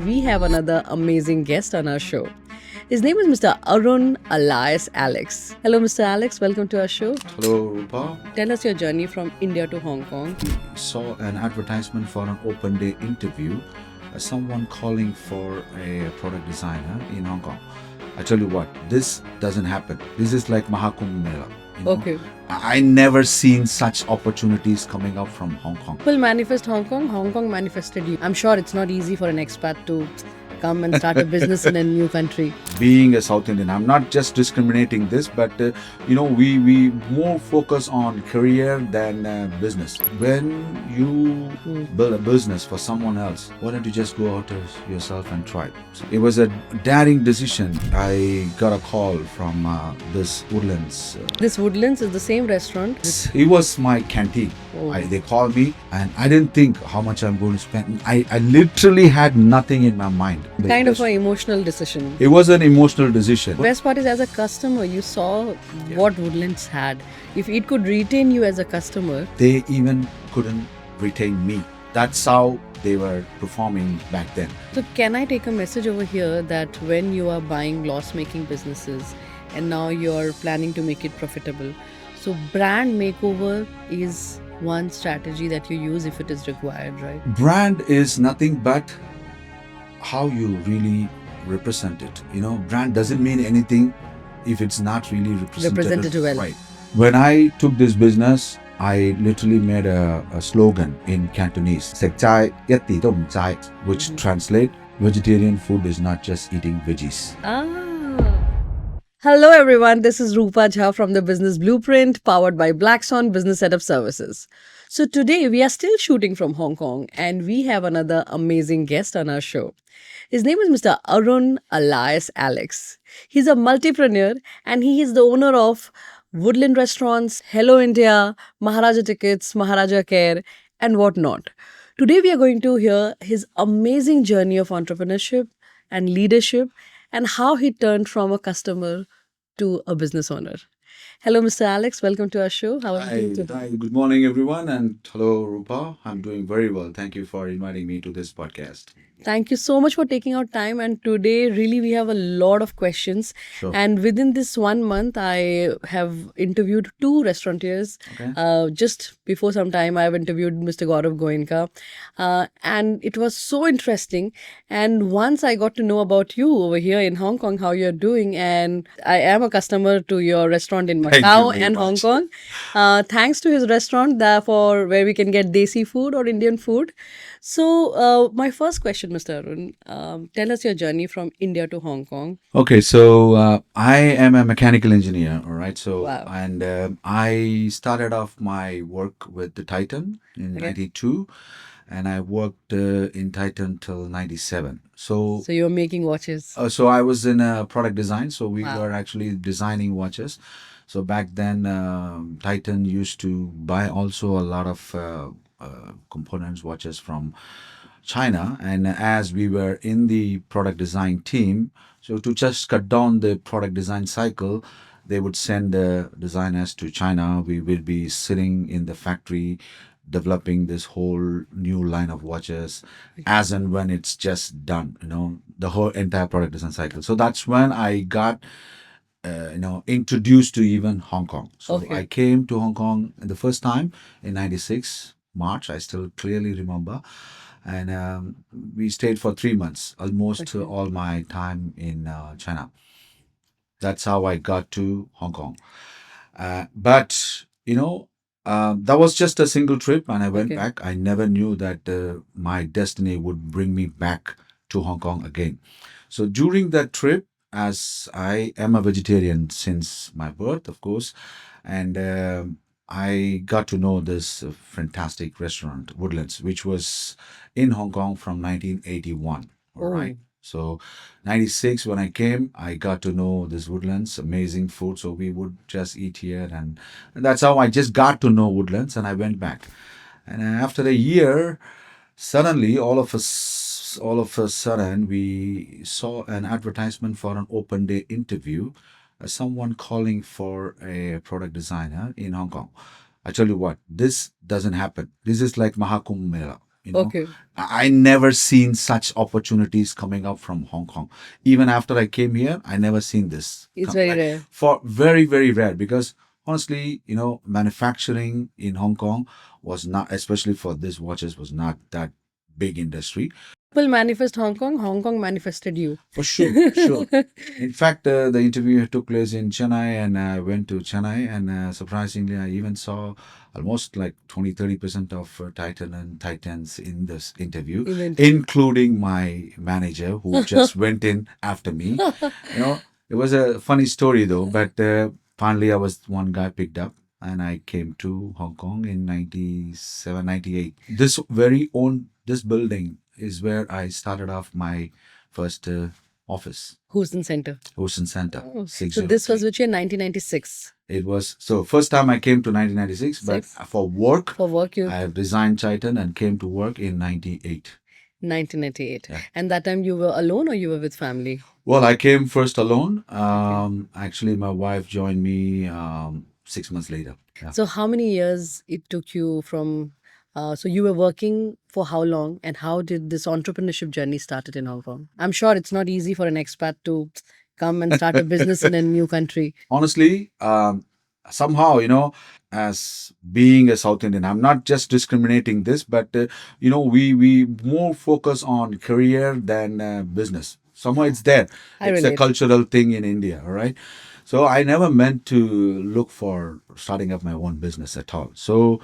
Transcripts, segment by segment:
we have another amazing guest on our show. His name is Mr. Arun alias Alex. Hello, Mr. Alex. Welcome to our show. Hello, Rupa. Tell us your journey from India to Hong Kong. Saw an advertisement for an open day interview. Someone calling for a product designer in Hong Kong. I tell you what, this doesn't happen. This is like Mahakumbh Mela. Okay. I never seen such opportunities coming up from Hong Kong. People manifest Hong Kong. Hong Kong manifested you. I'm sure it's not easy for an expat to come and start a business in a new country. Being a South Indian, I'm not just discriminating this, but we more focus on career than business. When you build a business for someone else, why don't you just go out yourself and try? So it was a daring decision. I got a call from this Woodlands. This Woodlands is the same restaurant. It was my canteen. Oh. They called me and I didn't think how much I'm going to spend. I literally had nothing in my mind. Kind of an emotional decision. It was an emotional decision. Best part is, as a customer, you saw what Woodlands had. If it could retain you as a customer, They even couldn't retain me. That's how they were performing back then. so can I take a message over here that when you are buying loss-making businesses and now you're planning to make it profitable, so brand makeover is one strategy that you use if it is required, right? Brand is nothing but how you really represent it. Brand doesn't mean anything if it's not really represented well. right. When I took this business, I literally made a slogan in Cantonese, "Sek chai yat ti dom chai," which translate, vegetarian food is not just eating veggies. Hello everyone, this is Rupa Jha from the Business Blueprint, powered by Black Swan Business Setup Services. So today we are still shooting from Hong Kong and we have another amazing guest on our show. His name is Mr. Arun alias Alex. He's a multipreneur and he is the owner of Woodlands Restaurants, Hello India, Maharaja Tickets, Maharaja Care, and whatnot. Today we are going to hear his amazing journey of entrepreneurship and leadership and how he turned from a customer to a business owner. Hello, Mr. Alex. Welcome to our show. How are you doing today? Hi, good morning, everyone, and hello, Rupa. I'm doing very well. Thank you for inviting me to this podcast. Thank you so much for taking out time. And today, really, we have a lot of questions. Sure. And within this 1 month, I have interviewed 2 restaurateurs. Okay. Just before some time, I have interviewed Mr. Gaurav Goenka. And it was so interesting. And once I got to know about you over here in Hong Kong, how you're doing. And I am a customer to your restaurant in Thank you Macau very and Hong much. Kong. Thanks to his restaurant for where we can get desi food or Indian food. So my first question, Mr. Arun, tell us your journey from India to Hong Kong. Okay, so I am a mechanical engineer, all right. So Wow. and I started off my work with the Titan in Okay. '92, and I worked in Titan till '97. So So you're making watches. so I was in product design. So we Wow. were actually designing watches. So back then, Titan used to buy also a lot of components, watches from China. And as we were in the product design team, so to just cut down the product design cycle, they would send designers to China. We will be sitting in the factory developing this whole new line of watches as and when it's just done, the whole entire product design cycle. So that's when I got introduced to even Hong Kong. So Okay. I came to Hong Kong the first time in '96, March. I still clearly remember. And we stayed for 3 months, almost Okay. all my time in China. That's how I got to Hong Kong. But that was just a single trip, and I went Okay. back. I never knew that my destiny would bring me back to Hong Kong again. So during that trip, as I am a vegetarian since my birth, of course, and I got to know this fantastic restaurant, Woodlands, which was in Hong Kong from 1981. All right. Oh. So 96, when I came, I got to know this Woodlands, amazing food. So we would just eat here. And that's how I just got to know Woodlands, and I went back. And after a year, suddenly, all of a sudden, we saw an advertisement for an open day interview. Someone calling for a product designer in Hong Kong. I tell you what, this doesn't happen. This is like Mahakumbh Mela. You know, Okay. I never seen such opportunities coming up from Hong Kong. Even after I came here, I never seen this. It's very Like, rare. for very, very rare, because honestly, manufacturing in Hong Kong was not, especially for these watches, was not that big industry. People manifest Hong Kong, Hong Kong manifested you. For sure, sure. In fact, the interview took place in Chennai, and I went to Chennai, and surprisingly, I even saw almost like 20-30% of Titan and Titans in this interview, Event. including my manager who just went in after me. It was a funny story though, but finally, I was one guy picked up. And I came to Hong Kong in 97, 98. This building is where I started off my first office, Houston Center. Houston Center, Oh, so 603. this was which year? 1996. It was, so first time I came to 1996, but Six. for work, For work, you I resigned Titan and came to work in 98. 1998. Yeah. And that time you were alone or you were with family? Well, I came first alone. Actually, my wife joined me 6 months later. Yeah. So how many years it took you from so you were working for how long, and how did this entrepreneurship journey started in Hong Kong? I'm sure it's not easy for an expat to come and start a business in a new country. Honestly, somehow, as being a South Indian, I'm not just discriminating this, but we more focus on career than business. Somehow it's there. I It's a relate. cultural thing in India, all right? So I never meant to look for starting up my own business at all. So,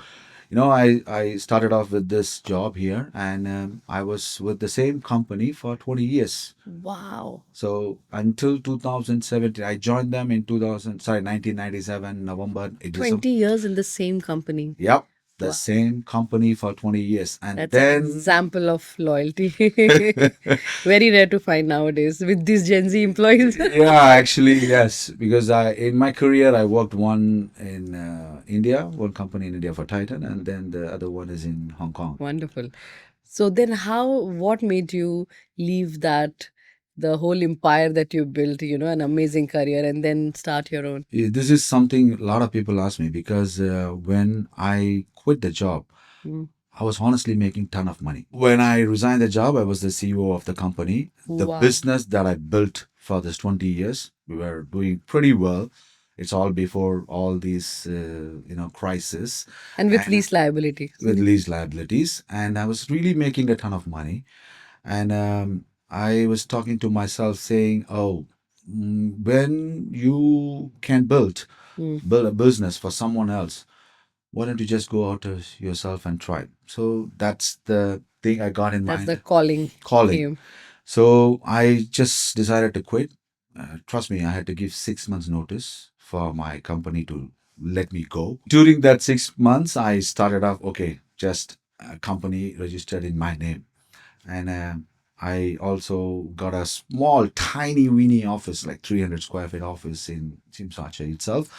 I started off with this job here, and I was with the same company for 20 years. Wow. So until 2017, I joined them in 1997, November, December. 20 years in the same company. Yep, the Wow. same company for 20 years. And That's an then, example of loyalty. Very rare to find nowadays with these Gen Z employees. yeah, actually, yes, because in my career, I worked one in India, one company in India for Titan, and then the other one is in Hong Kong. Wonderful. So then what made you leave the whole empire that you built, an amazing career, and then start your own? This is something a lot of people ask me, because when I quit the job, Mm. I was honestly making ton of money. When I resigned the job, I was the CEO of the company. The Wow. business that I built for this 20 years, we were doing pretty well. It's all before all these, crisis. And with And lease liability. with lease liabilities. And I was really making a ton of money. And I was talking to myself saying, oh, when you can build a business for someone else, why don't you just go out yourself and try it? So that's the thing I got in That's mind. the calling Calling. came. So I just decided to quit. Trust me, I had to give 6 months notice for my company to let me go. During that 6 months, I started off, okay, just a company registered in my name. And I also got a small, tiny, weeny office, like 300 square feet office in Simsacha itself.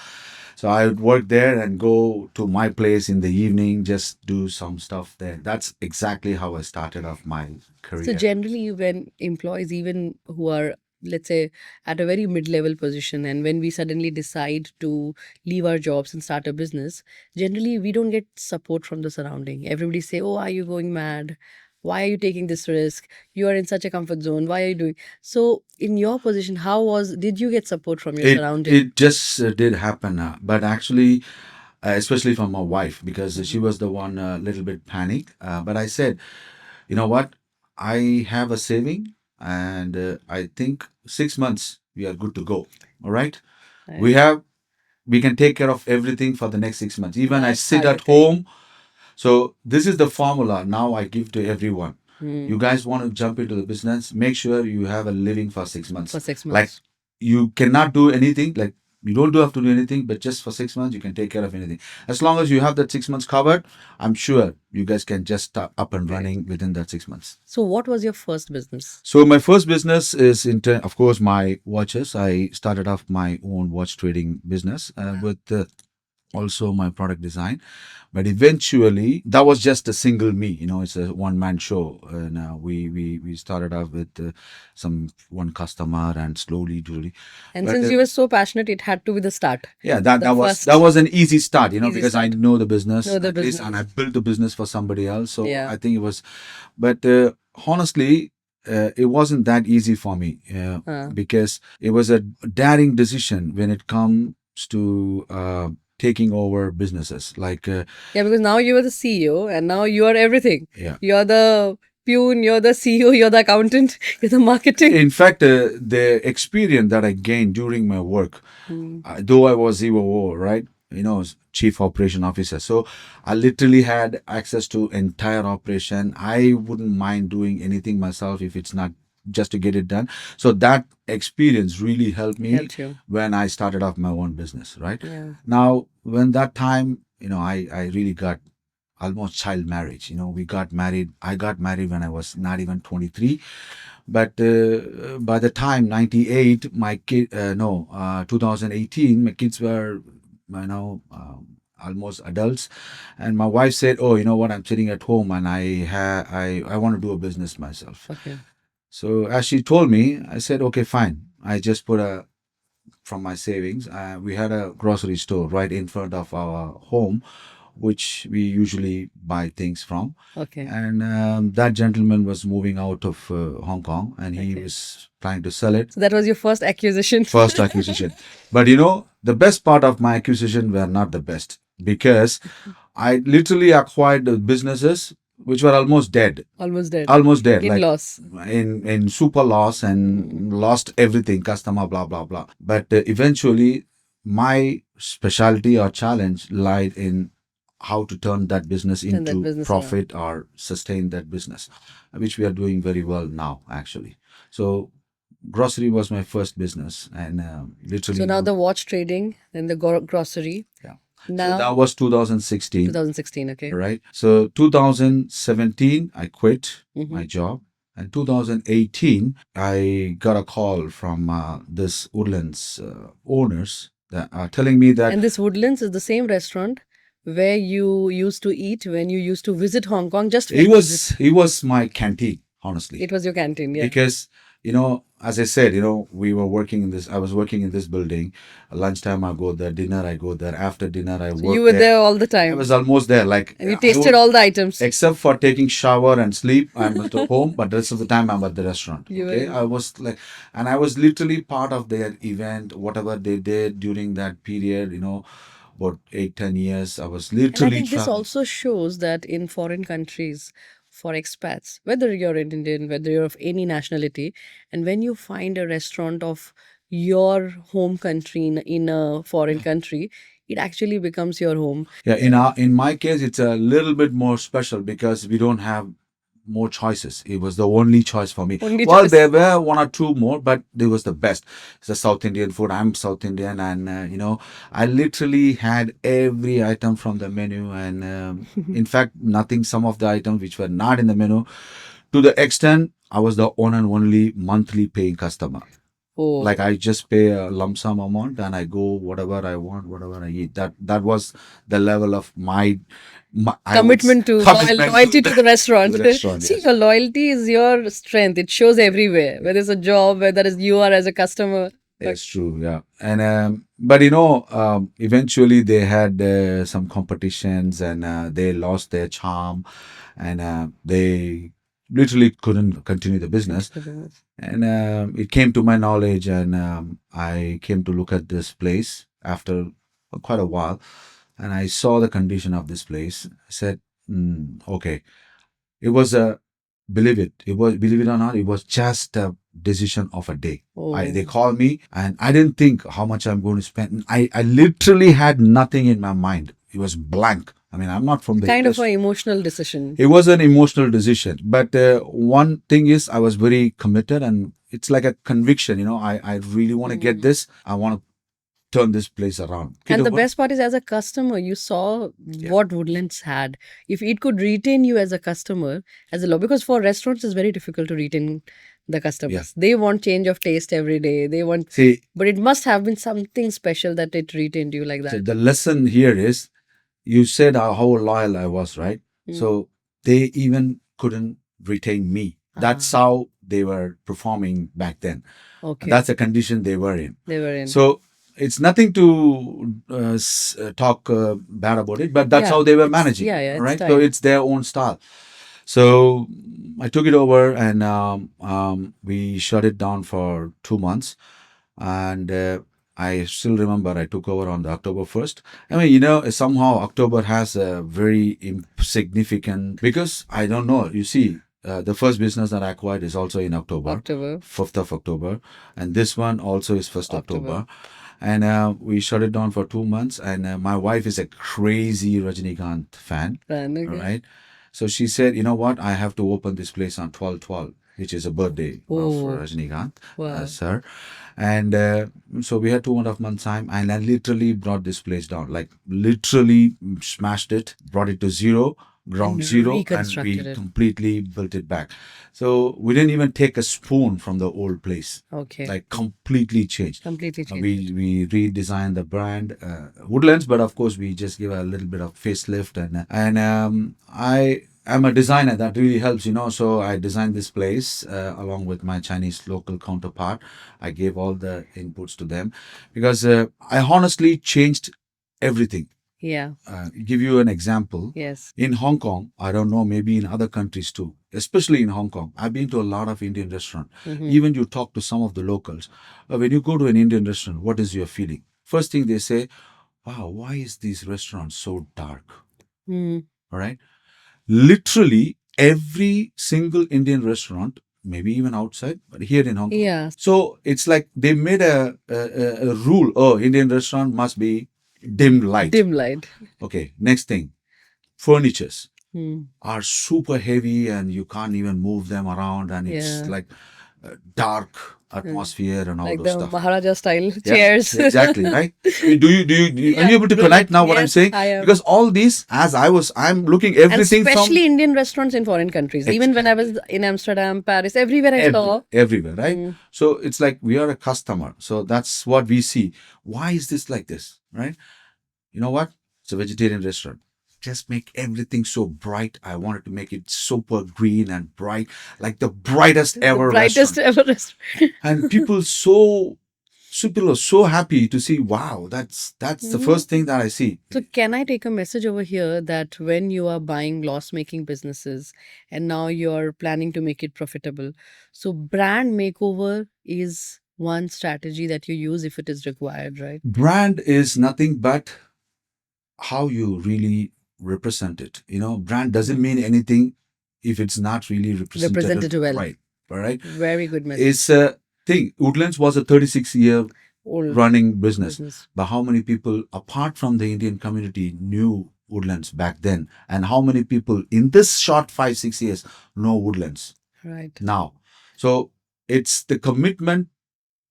So I would work there and go to my place in the evening, just do some stuff there. That's exactly how I started off my career. So generally, when employees, even who are, let's say, at a very mid-level position, and when we suddenly decide to leave our jobs and start a business, generally we don't get support from the surrounding. Everybody say, "Oh, are you going mad? Why are you taking this risk? You are in such a comfort zone. Why are you doing?" So, in your position, did you get support from your surrounding? It just did happen, but actually, especially from my wife, because she was the one a little bit panic. But I said, you know what? I have a saving, and I think 6 months we are good to go. All right, we have we can take care of everything for the next 6 months. Even I That's sit at targeting. home. So this is the formula now I give to everyone. Hmm. You guys want to jump into the business, make sure you have a living for 6 months. For 6 Like, months. you cannot do anything, like you don't have to do anything, but just for 6 months you can take care of anything. As long as you have that 6 months covered, I'm sure you guys can just start up and running within that 6 months. So, what was your first business? So my first business is of course, my watches. I started off my own watch trading business with also my product design. But eventually, that was just a single me. It's a one-man show, and we started off with some one customer, and slowly. And But since you were so passionate, it had to be the start. yeah, that The that was first that was an easy start, easy because I start. know the business Know the at least, and I business. built the business for somebody else. So Yeah. I think it was, but honestly, it wasn't that easy for me, because it was a daring decision when it comes to taking over businesses. Like, Yeah, because now you are the CEO and now you are everything. yeah. You're the peon, you're the CEO, you're the accountant, you're the marketing. In fact, the experience that I gained during my work, though I was COO, right? Chief Operation Officer. So I literally had access to entire operation. I wouldn't mind doing anything myself if it's not just to get it done. So that experience really helped me Helped you. when I started off my own business, right? Yeah. Now, when that time, I really got almost child marriage. We got married. I got married when I was not even 23. But by the time 98, my kid, no, 2018, my kids were, almost adults. And my wife said, "Oh, you know what? I'm sitting at home and I want to do a business myself." Okay. So as she told me, I said, "Okay, fine." I just put from my savings. We had a grocery store right in front of our home, which we usually buy things from. Okay. And that gentleman was moving out of Hong Kong, and he Okay. was trying to sell it. So that was your first acquisition. First acquisition. But the best part of my acquisition were not the best, because I literally acquired the businesses which were almost dead. Almost dead. Almost dead. In Like loss. in super loss, and lost everything, customer, blah, blah, blah. But eventually, my specialty or challenge lied in how to turn that business Turn that into business around. profit or sustain that business, which we are doing very well now, actually. So grocery was my first business, and literally. So now the watch trading, then the grocery. Yeah. So Now that was 2016. 2016. Okay. Right. So 2017, I quit Mhm. my job. And 2018, I got a call from this Woodlands owners that are telling me that And this Woodlands is the same restaurant where you used to eat when you used to visit Hong Kong just for visit. he was my canteen, honestly. It was your canteen, yeah. Because as I said, we were working in this. I was working in this building. Lunchtime I go there, dinner I go there. After dinner I So work you were there. there all the I time. was almost there. Like, And you I tasted would, all the items. except for taking shower and sleep, I'm at home. But the rest of the time I'm at the restaurant. You Okay, were- I was like, and I was literally part of their event, whatever they did during that period. About 8-10 years, I was And I literally think this traveling. also shows that in foreign countries, for expats, whether you're an Indian, whether you're of any nationality, and when you find a restaurant of your home country in a foreign country, it actually becomes your home. Yeah, in my case, it's a little bit more special because we don't have more choices. It was the only choice for me. Only Well, choice. there were one or two more, but it was the best. It's a South Indian food. I'm South Indian, and I literally had every item from the menu, and in fact, nothing. Some of the items which were not in the menu, to the extent I was the one and only monthly paying customer. Oh, Like, I just pay a lump sum amount and I go whatever I want, whatever I eat. That was the level of my commitment to loyalty to the restaurant. to the restaurant, See, yes. your loyalty is your strength. It shows everywhere. Whether it's a job, whether it's you are as a customer. That's true, yeah. And but eventually they had some competitions, and they lost their charm, and they literally couldn't continue the business. And it came to my knowledge, and I came to look at this place after quite a while, and I saw the condition of this place. I said, okay, it was a believe it or not, it was just a decision of a day. They Oh. called me, and I didn't think how much I'm going to spend. I literally had nothing in my mind. It was blank. I mean, I'm not from the Kind of industry. an emotional decision. It was an emotional decision, but one thing is, I was very committed, and it's like a conviction. I really want to get this. I want to turn this place around. And the best part is, as a customer, you saw what Woodlands had. If it could retain you as a customer, as a because for restaurants, it's very difficult to retain the customers. They want change of taste every day. They want, See, but it must have been something special that it retained you like so that. the lesson here is, you said how loyal I was, right? Mm. So they even couldn't retain me. That's how they were performing back then. Okay. That's the condition they were in. They were in. So it's nothing to talk bad about it, but that's Yeah, how they were it's- managing. yeah, yeah, it's right. So style. it's their own style. So I took it over, and we shut it down for 2 months. And I still remember I took over on the October 1st. I mean, somehow October has a very insignificant, because I don't know. You see, the first business that I acquired is also in October, 5th of October, and this one also is 1st October. And we shut it down for 2 months. And my wife is a crazy Rajinikanth fan, Okay. right? So she said, you know what, I have to open this place on 12/12, which is a birthday of Rajinikanth, sir. And so we had 2.5 months time, and I literally brought this place down, like literally smashed it, brought it to zero, ground And zero, and reconstructed we it. completely built it back. So we didn't even take a spoon from the old place. Okay. Like completely changed. Completely changed. We redesigned the brand, Woodlands, but of course we just give a little bit of facelift, and I'm a designer, that really helps, so I designed this place along with my Chinese local counterpart. I gave all the inputs to them, because I honestly changed everything. Yeah. Give you an example. Yes. In Hong Kong, I don't know, maybe in other countries too, especially in Hong Kong, I've been to a lot of Indian restaurants. Even you talk to some of the locals. When you go to an Indian restaurant, what is your feeling? First thing they say, wow, why is these restaurants so dark? Mm. All right. Literally every single Indian restaurant, maybe even outside, but here in Hong Kong. Yeah. So it's like they made a rule. Oh, Indian restaurant must be dim light. Dim light. Okay. Next thing, furnitures Hmm. are super heavy, and you can't even move them around, and it's Yeah. like dark atmosphere and all Like those the stuff. Maharaja style Yeah, chairs. exactly, right? Are you able to Brilliant. connect now what I'm Yes, saying? I am. Because all these, as I'm looking And everything especially Indian restaurants in foreign countries. Even when I was in Amsterdam, Paris, everywhere I saw. everywhere, right? So it's like we are a customer. So that's what we see. Why is this like this, right? You know what? It's a vegetarian restaurant. Just make everything so bright. I wanted to make it super green and bright, like the brightest ever Brightest restaurant. ever restaurant. And people people are so happy to see, wow, that's the first thing that I see. So can I take a message over here that when you are buying loss-making businesses and now you're planning to make it profitable, so brand makeover is one strategy that you use if it is required, right? Brand is nothing but how you really represent it. Brand doesn't mean anything if it's not really represented well. right. All right. Very good message. It's a thing. Woodlands was a 36-year Old running business. business. But how many people, apart from the Indian community, knew Woodlands back then? And how many people in this short 5-6 years know Woodlands Right. now? So it's the commitment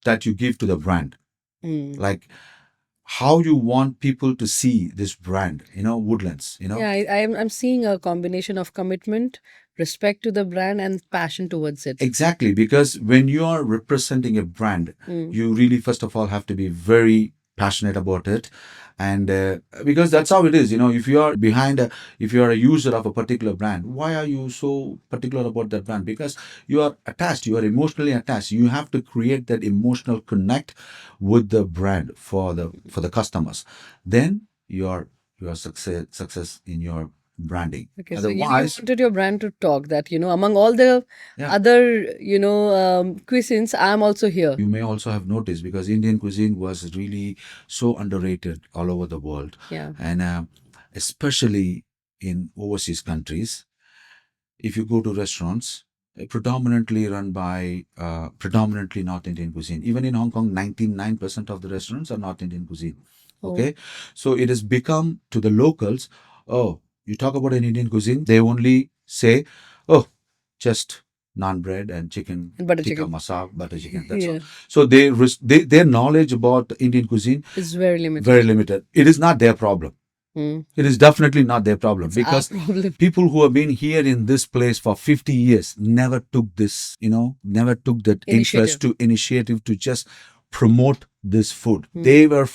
that you give to the brand. Mm. Like how you want people to see this brand, Woodlands, Yeah, I'm seeing a combination of commitment, respect to the brand, and passion towards it. Exactly, because when you are representing a brand, you really first of all have to be very passionate about it, and because that's how it is. If you are if you are a user of a particular brand, why are you so particular about that brand? Because you are attached, you are emotionally attached. You have to create that emotional connect with the brand for the customers. Then your success in your branding. Okay, so you wanted your brand to talk that, among all the Yeah. other, cuisines, I'm also here. You may also have noticed, because Indian cuisine was really so underrated all over the world. Yeah. And especially in overseas countries, if you go to restaurants, predominantly run by predominantly North Indian cuisine. Even in Hong Kong, 99% of the restaurants are North Indian cuisine. Okay. So it has become to the locals, oh, you talk about an Indian cuisine, they only say, oh, just naan bread and chicken, And butter tikka chicken. masala, butter chicken. That's Yeah. all. So their knowledge about Indian cuisine It's very limited. very limited. It is not their problem. Hmm. It is definitely not their problem, It's our because problem. people who have been here in this place for 50 years never took this, never took that Initiative. interest to initiative to just promote this food. Hmm. They were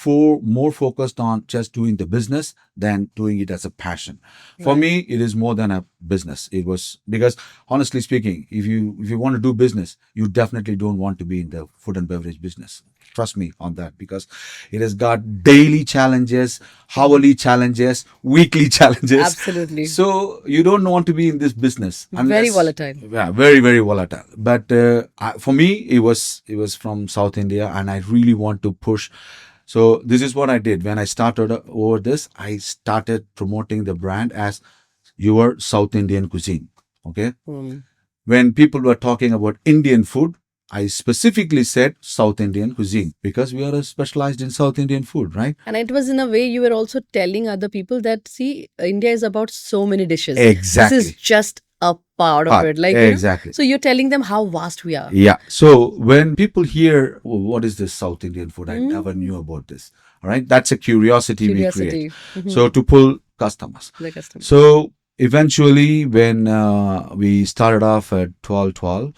more focused on just doing the business than doing it as a passion. For Right. me, it is more than a business. It was because, honestly speaking, if you want to do business, you definitely don't want to be in the food and beverage business. Trust me on that, because it has got daily challenges, hourly challenges, weekly challenges. Absolutely. So you don't want to be in this business Very unless, volatile. yeah, very very volatile. But for me, it was from South India, and I really want to push. So this is what I did when I started over this. I started promoting the brand as your South Indian cuisine. Okay, Hmm. when people were talking about Indian food, I specifically said South Indian cuisine because we are specialized in South Indian food, right? And it was in a way you were also telling other people that, see, India is about so many dishes. Exactly. This is just a part of Part. it. Like, Exactly. so you're telling them how vast we are. Yeah. So when people hear, "Oh, what is this South Indian food? I never Mm. knew about this." All right. That's a curiosity we create. Curiosity. Mhm. So to pull customers. The customer. So eventually, when we started off at 12,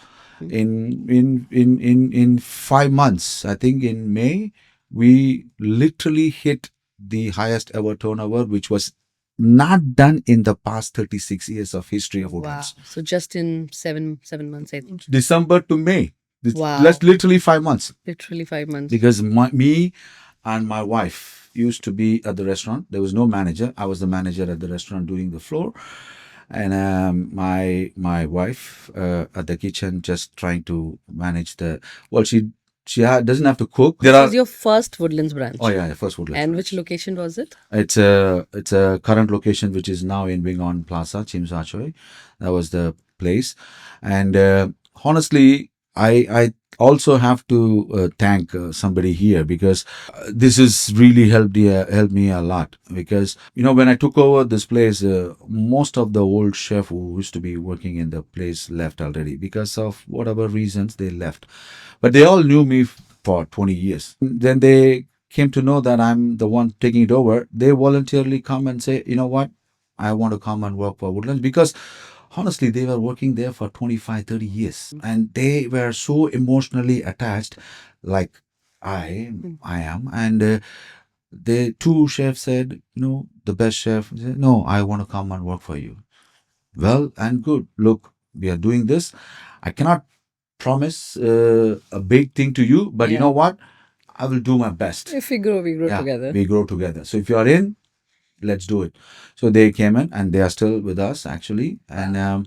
in 5 months, I think in May, we literally hit the highest ever turnover, which was not done in the past 36 years of history of Wow. Woodlands. So just in seven months, I think. December to May. Wow. That's literally 5 months. Literally 5 months. Because me and my wife used to be at the restaurant. There was no manager. I was the manager at the restaurant doing the floor, and my wife at the kitchen just trying to manage the. Well, doesn't have to cook. This was your first Woodlands branch. Oh yeah, first Woodlands. And branch. which location was it? It's a current location which is now in Wing On Plaza, Chimsachoy. That was the place, and honestly, I also have to thank somebody here, because this has really helped me a lot, because when I took over this place, most of the old chef who used to be working in the place left already because of whatever reasons they left, but they all knew me for 20 years. Then they came to know that I'm the one taking it over. They voluntarily come and say, you know what, I want to come and work for Woodlands, because honestly, they were working there for 25, 30 years, and they were so emotionally attached, like I am. And the two chefs said, the best chef said, no, I want to come and work for you. Well and good. Look, we are doing this. I cannot promise a big thing to you, but you know what? I will do my best. If we grow Yeah, together. we grow together. So if you are in, let's do it. So they came in, and they are still with us actually, and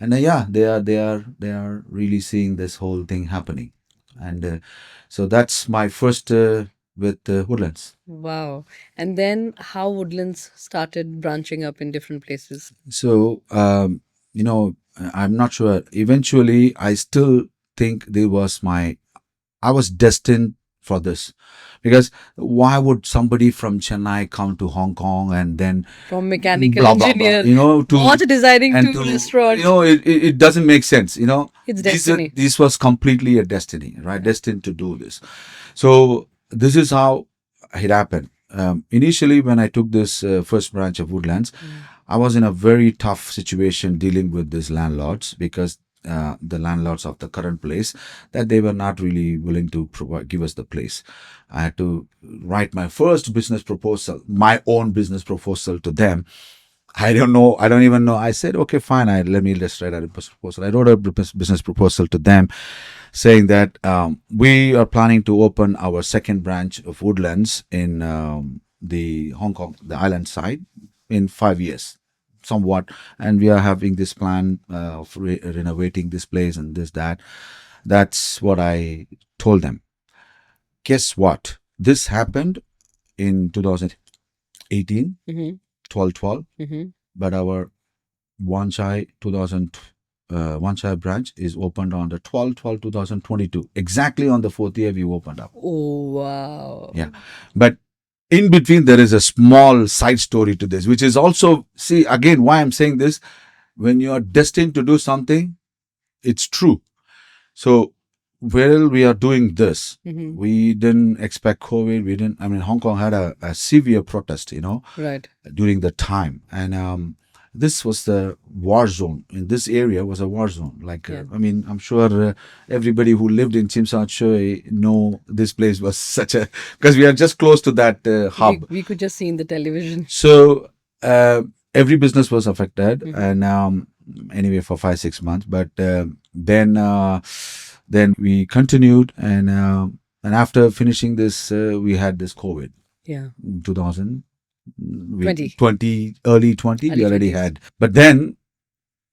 yeah, they are really seeing this whole thing happening, and so that's my first with Woodlands. Wow. And then how Woodlands started branching up in different places? So I'm not sure. Eventually, I still think I was destined for this, because why would somebody from Chennai come to Hong Kong and then From mechanical blah, blah, blah, engineer, to what designing and to restaurant. it doesn't make sense. It's This destiny. this was completely a destiny, right? Destined to do this. So this is how it happened. Initially, when I took this first branch of Woodlands, I was in a very tough situation dealing with these landlords, because the landlords of the current place, that they were not really willing to give us the place. I had to write my first business proposal, my own business proposal to them. I don't know. I don't even know. I said, okay, fine. Let me just write a business proposal. I wrote a business proposal to them, saying that we are planning to open our second branch of Woodlands in the Hong Kong, the island side, in 5 years, somewhat, and we are having this plan of renovating this place and this that. That's what I told them. Guess what? This happened in 2018, Mm-hmm. 12, Mm-hmm. but our Wanchai 2000 branch is opened on the 12/12/2022. Exactly on the fourth year we opened up. Oh, wow. Yeah. But in between, there is a small side story to this, which is also, see, again, why I'm saying this, when you are destined to do something, it's true. So while we are doing this, Mm-hmm. we didn't expect COVID. We didn't. I mean, Hong Kong had a severe protest, Right. during the time, and this was the war zone. In this area was a war zone. Like, Yeah. I mean, I'm sure everybody who lived in Tsim Sha Tsui know this place was such a, because we are just close to that hub. We could just see in the television. So every business was affected, Mhm. and anyway for 5-6 months. But then we continued, and after finishing this, we had this COVID. Yeah. 2000, 20. 20, early 20, we Early already 20s. had. But then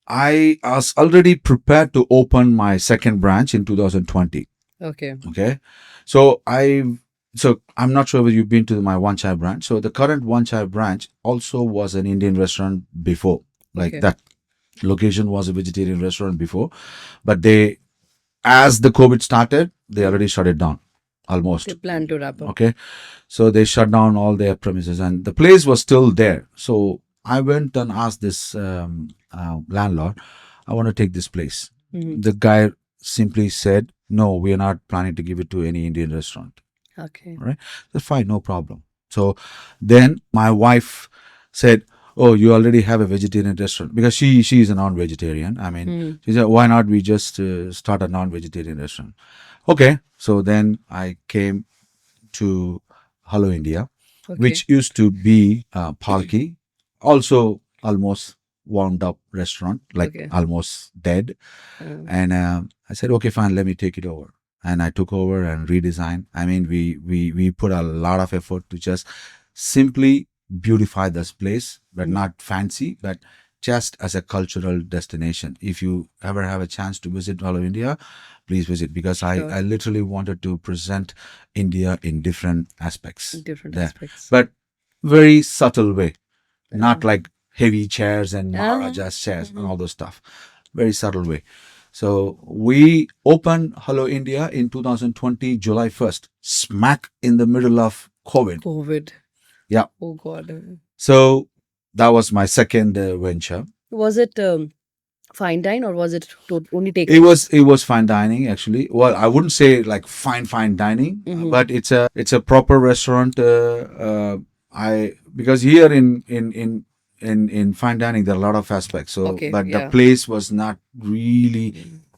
I was already prepared to open my second branch in 2020. Okay. Okay. So I'm not sure whether you've been to my One Chai branch. So the current One Chai branch also was an Indian restaurant before. Like Okay. that location was a vegetarian restaurant before. But as the COVID started, they already shut it down almost. They plan to wrap up. Okay. So they shut down all their premises, and the place was still there. So I went and asked this landlord, I want to take this place. Mhm. The guy simply said, no, we are not planning to give it to any Indian restaurant. Okay. All right. That's fine, no problem. So then my wife said, oh, you already have a vegetarian restaurant, because she is a non-vegetarian. I mean, Mhm. she said, why not we just start a non-vegetarian restaurant? Okay. So then I came to Hello India, Okay. which used to be Palki, also almost wound up restaurant, like Okay. almost dead. And I said, okay, fine, let me take it over. And I took over and redesigned. I mean, we put a lot of effort to just simply beautify this place, but not fancy, but just as a cultural destination. If you ever have a chance to visit Hello India, please visit, because Sure. I literally wanted to present India in different aspects. Different there. aspects. But very subtle way, not like heavy chairs and Maharaja's chairs and all those stuff. Very subtle way. So we opened Hello India in 2020, July 1st, smack in the middle of COVID. COVID. Yeah. Oh God. So that was my second venture. Was it fine dine or was it only take? It was fine dining, actually. Well, I wouldn't say like fine dining, but it's a proper restaurant. I because here in fine dining there are a lot of aspects. So, Okay, but the yeah. place was not really.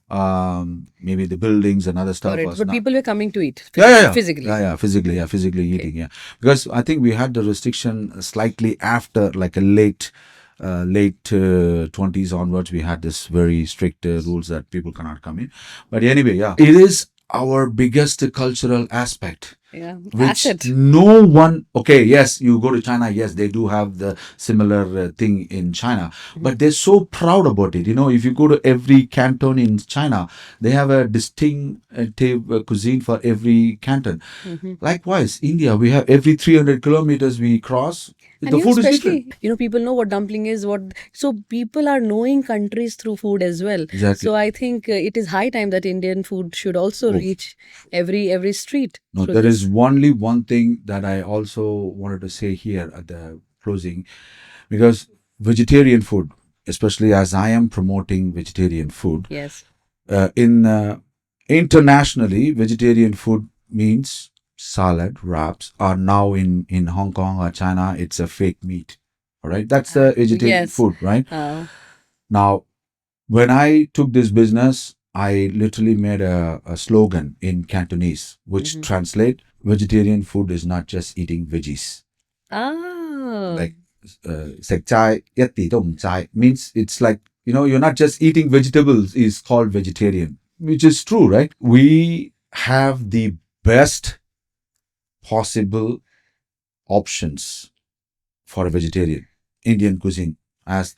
Maybe the buildings and other stuff Got it. was But not. people were coming to eat Yeah. physically. Physically eating. Yeah, because I think we had the restriction slightly after, like a late 20s onwards. We had this very strict rules that people cannot come in. But anyway, yeah, it is our biggest cultural aspect, Yeah. which Asset. no one. Okay, yes, you go to China, yes, they do have the similar thing in China, but they're so proud about it. If you go to every canton in China, they have a distinctive cuisine for every canton. Likewise, India, we have every 300 kilometers we cross, And the food is especially, different. people know what dumpling is. So people are knowing countries through food as well. Exactly. So I think it is high time that Indian food should also reach every street. No, through there this. is only one thing that I also wanted to say here at the closing, because vegetarian food, especially as I am promoting vegetarian food, Yes. in internationally, vegetarian food means salad, wraps, or now in Hong Kong or China, it's a fake meat. All right, that's the vegetarian Yes. food, right? Uh, Now, when I took this business, I literally made a slogan in Cantonese, which translate vegetarian food is not just eating veggies. Like sek chai, yat ti dong chai means it's like, you're not just eating vegetables is called vegetarian, which is true, right? We have the best possible options for a vegetarian. Indian cuisine as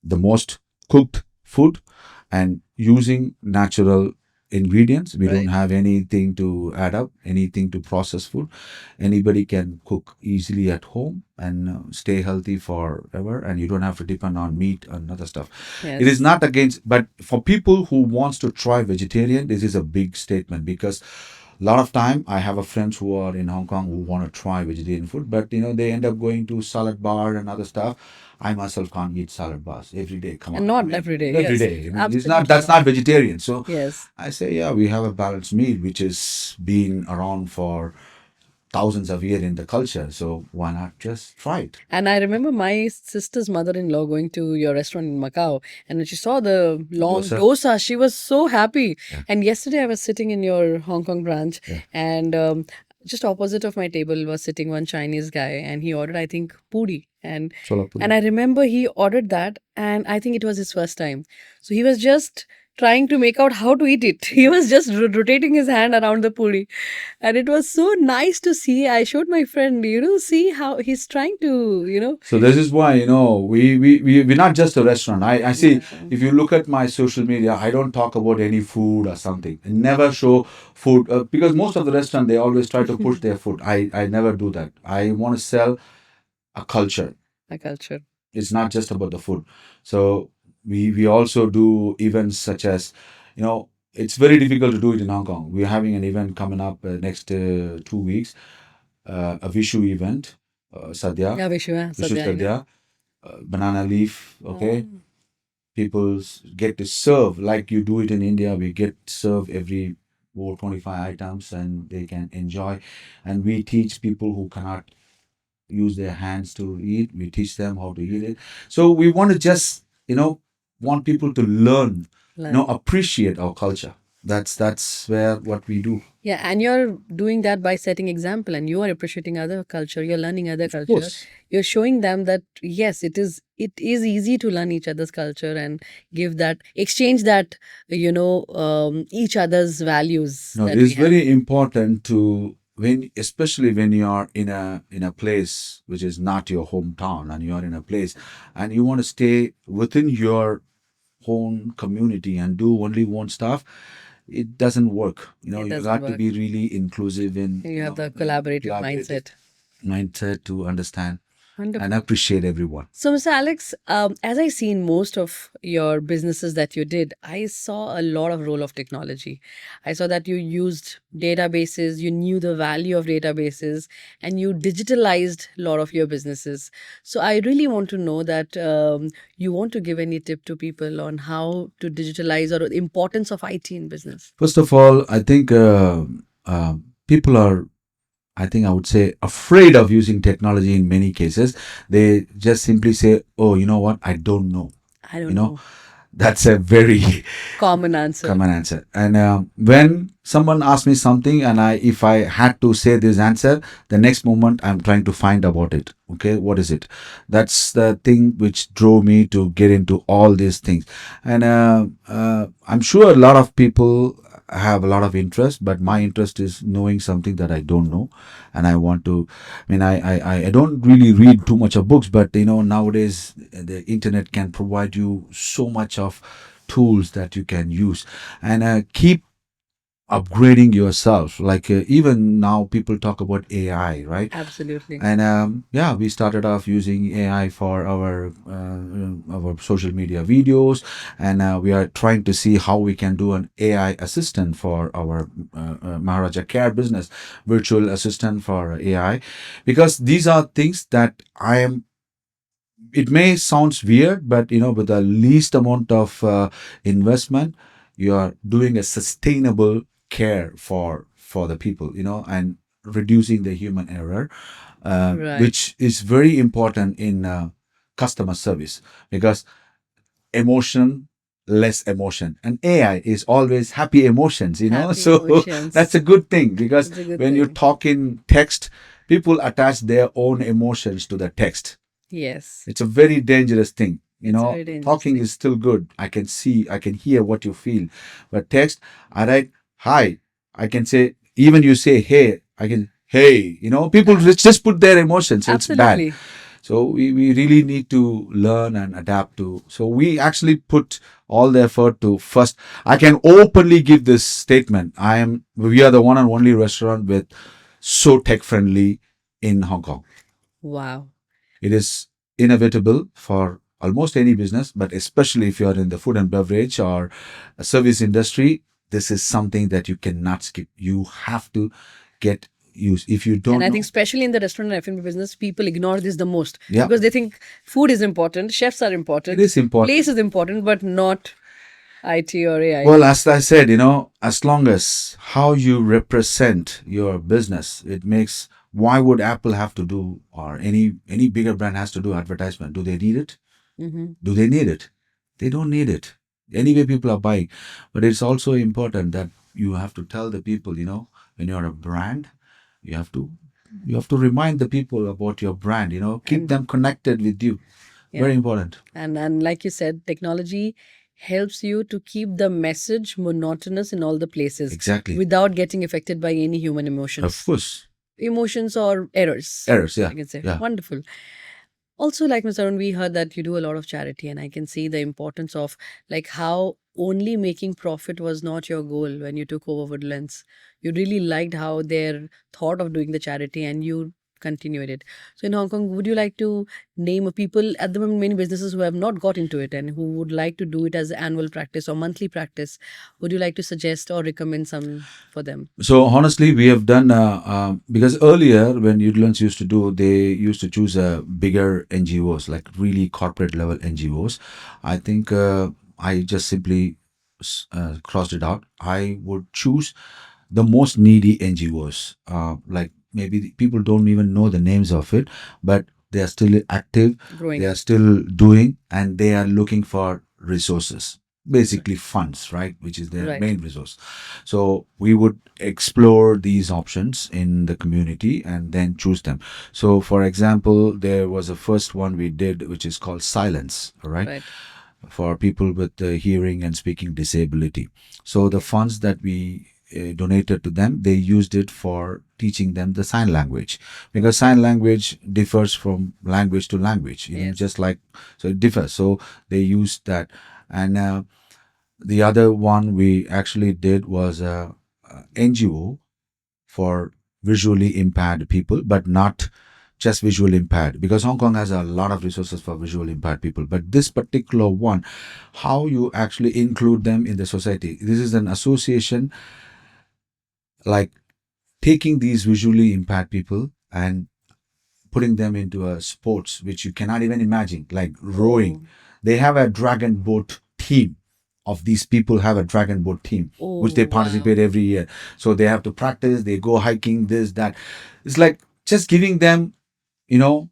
the most cooked food and using natural ingredients. We don't have anything to add up, anything to process food. Anybody can cook easily at home and stay healthy forever, and you don't have to depend on meat and other stuff. yes. It is not against, but for people who wants to try vegetarian, this is a big statement, because A lot of time I have a friends who are in Hong Kong who want to try vegetarian food, but they end up going to salad bar and other stuff. I myself can't eat salad bars every day. Come And on, I not mean every day. every Yes, day. I mean it's not absolutely that's not. not vegetarian. So Yes. I say, yeah, we have a balanced meal which is been around for thousands of years in the culture. So why not just try it? And I remember my sister's mother-in-law going to your restaurant in Macau, and when she saw the long Dosa. dosa, she was so happy. Yeah. And yesterday I was sitting in your Hong Kong branch, Yeah. and just opposite of my table was sitting one Chinese guy, and he ordered, I think, puri. And Solapuri. I remember he ordered that, and I think it was his first time. So he was just trying to make out how to eat it. He was just rotating his hand around the puri, and it was so nice to see. I showed my friend, see how he's trying to, So this is why, we're not just a restaurant. I see, yeah, if you look at my social media, I don't talk about any food or something. I never show food because most of the restaurant, they always try to push their food. I never do that. I want to sell a culture. a culture. It's not just about the food. So we also do events such as, it's very difficult to do it in Hong Kong. We're having an event coming up next 2 weeks, a Vishu event, Sadhya, Yeah, Vishwa, Vishu Sadhya, I know. Sadhya, banana leaf. Okay, Oh, people get to serve like you do it in India. We get serve every 25 items and they can enjoy. And we teach people who cannot use their hands to eat. We teach them how to eat it. So we want to just, want people to learn, learn. appreciate our culture. That's where what we do. Yeah, and you're doing that by setting example, and you are appreciating other culture. You're learning other Of culture. course. You're showing them that yes, it is easy to learn each other's culture and give that exchange that each other's values No, it that we is have. very important to especially when you are in a place which is not your hometown, and you are in a place and you want to stay within your own community and do only one stuff. It doesn't work. It You doesn't got to work. be really inclusive in You have the collaborative collaborative mindset. mindset to understand and Wonderful. appreciate everyone. So, Mr. Alex, as I seen most of your businesses that you did, I saw a lot of role of technology. I saw that you used databases, you knew the value of databases, and you digitalized a lot of your businesses. So, I really want to know that you want to give any tip to people on how to digitalize or the importance of IT in business. First of all, I think people are, I think I would say, afraid of using technology in many cases. They just simply say, oh, you know what? I don't know. I You don't know, know. that's a very Common answer. common answer. And when someone asks me something, and if I had to say this answer, the next moment I'm trying to find about it. Okay, what is it? That's the thing which drove me to get into all these things. And I'm sure a lot of people have a lot of interest, but my interest is knowing something that I don't know, and I want to. I mean, I don't really read too much of books, but nowadays the internet can provide you so much of tools that you can use, and keep upgrading yourself. Like even now people talk about AI, right? Absolutely. And yeah, we started off using AI for our social media videos, and we are trying to see how we can do an AI assistant for our Maharaja Care business, virtual assistant for AI, because these are things that I am, it may sounds weird, but with the least amount of investment, you are doing a sustainable care for the people, and reducing the human error, Right. which is very important in customer service, because emotion, less emotion, and AI is always happy emotions, Happy so that's emotions. a good thing, because It's a good when you thing. talk in text, people attach their own emotions to the text. Yes. It's a very dangerous thing. It's a very dangerous Talking thing. is still good. I can see, I can hear what you feel. But text, I write hi. I can say, even you say hey, I can, hey, people Uh, just put their emotions. So it's bad. absolutely. So we really need to learn and adapt to. So we actually put all the effort to first. I can openly give this statement. We are the one and only restaurant with so tech friendly in Hong Kong. Wow. It is inevitable for almost any business, but especially if you are in the food and beverage or a service industry, this is something that you cannot skip. You have to get used. If you And don't I know, think especially in the restaurant and F&B business, people ignore this the most yeah, because they think food is important, chefs are it important, is important. place is important, but not IT or AI. Well, as I said, as long as how you represent your business, it makes. Why would Apple have to do, or any bigger brand has to do advertisement? Do they need it? Mm-hmm. Do they need it? They don't need it. Anyway, people are buying. But it's also important that you have to tell the people, when you're a brand, you have to you have to remind the people about your brand, keep And them connected with you. yeah, Very important. and like you said, technology helps you to keep the message monotonous in all the places Exactly. without getting affected by any human Of emotions. course. Emotions or errors, Errors, yeah. I can say. Yeah. Wonderful. Also, like Mr. Arun, we heard that you do a lot of charity, and I can see the importance of like how only making profit was not your goal when you took over Woodlands. You really liked how their thought of doing the charity, and you continued it. So, in Hong Kong, would you like to name a people at the moment, many businesses who have not got into it and who would like to do it as annual practice or monthly practice? Would you like to suggest or recommend some for them? So honestly, we have done because earlier when Udlands used to do, they used to choose bigger NGOs, like really corporate level NGOs. I think I just simply crossed it out. I would choose the most needy NGOs. Like maybe people don't even know the names of it, but they are still active, they Growing. are still doing, and they are looking for resources, basically funds, right? Which is their Right. main resource. So we would explore these options in the community and then choose them. So, for example, there was a first one we did, which is called Silence, all right, Right. for people with hearing and speaking disability. So the Okay. funds that we donated to them, they used it for teaching them the sign language, because sign language differs from language to language, Yes. just like, so it differs. So they used that. And the other one we actually did was a NGO for visually impaired people, but not just visually impaired, because Hong Kong has a lot of resources for visually impaired people. But this particular one, how you actually include them in the society. This is an association, like taking these visually impaired people and putting them into a sports which you cannot even imagine, like Oh. rowing. They have a dragon boat team. Of these people have a dragon boat team which Oh, they wow. participate every year. So they have to practice, they go hiking, this, that. It's like just giving them, you know,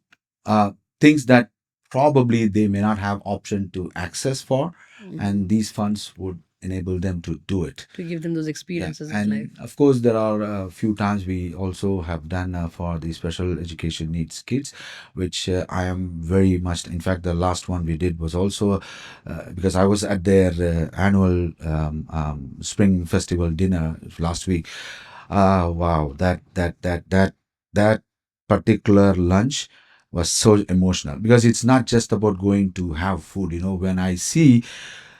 things that probably they may not have option to access for, and Mhm. these funds would enable them to do it. To give them those Yeah, experiences of life. and of course, there are a few times we also have done for the special education needs kids, which I am very much. In fact, the last one we did was also because I was at their annual spring festival dinner last week. Ah, wow, that particular lunch was so emotional, because it's not just about going to have food. When I see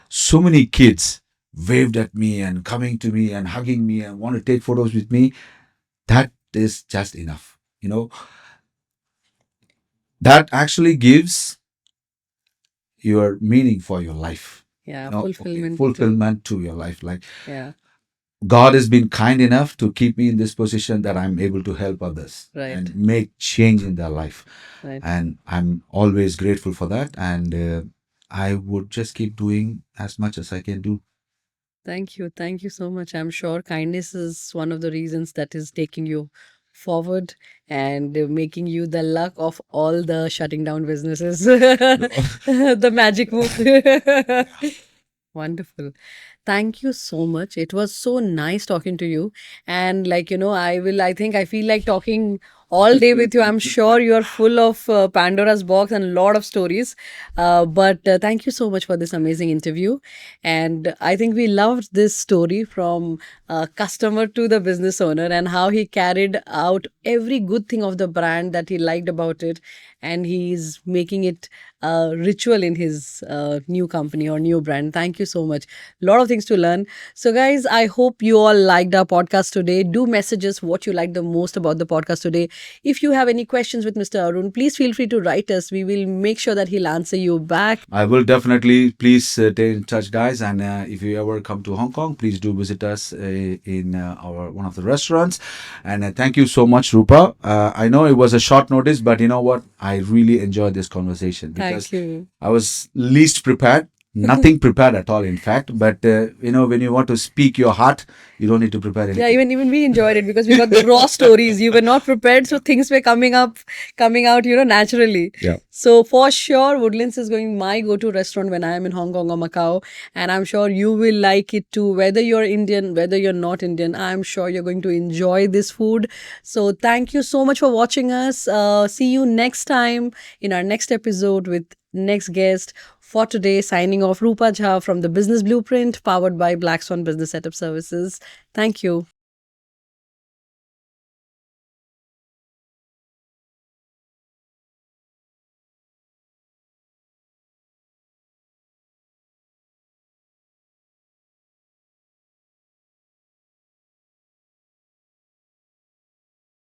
so many kids waved at me and coming to me and hugging me and want to take photos with me, that is just enough. That actually gives your meaning for your life. Yeah, Okay, fulfillment to. fulfillment to your life. Like, Yeah, God has been kind enough to keep me in this position that I'm able to help others right, and make change in their life. right. And I'm always grateful for that. And I would just keep doing as much as I can do. Thank you. Thank you so much. I'm sure kindness is one of the reasons that is taking you forward and making you the luck of all the shutting down businesses. The magic move. Wonderful. Thank you so much. It was so nice talking to you. And I think I feel like talking all day with you. I'm sure you are full of Pandora's box and a lot of stories. But thank you so much for this amazing interview. And I think we loved this story from customer to the business owner and how he carried out every good thing of the brand that he liked about it. And he's making it ritual in his new company or new brand. Thank you so much. A lot of things to learn. So, guys, I hope you all liked our podcast today. Do message us what you liked the most about the podcast today. If you have any questions with Mr. Arun, please feel free to write us. We will make sure that he'll answer you back. I will definitely. Please stay in touch, guys. And if you ever come to Hong Kong, please do visit us in our one of the restaurants. And thank you so much, Rupa. I know it was a short notice, but you know what? I really enjoyed this conversation because Thank you. I was least prepared. Nothing prepared at all, in fact. But when you want to speak your heart, you don't need to prepare anything. Yeah, even we enjoyed it because we got the raw stories. You were not prepared, so things were coming out, naturally. Yeah. So for sure, Woodlands is going my go-to restaurant when I am in Hong Kong or Macau, and I'm sure you will like it too. Whether you're Indian, whether you're not Indian, I'm sure you're going to enjoy this food. So thank you so much for watching us. See you next time in our next episode with next guest. For today, signing off, Rupa Jha from the Business Blueprint, powered by Black Swan Business Setup Services. Thank you.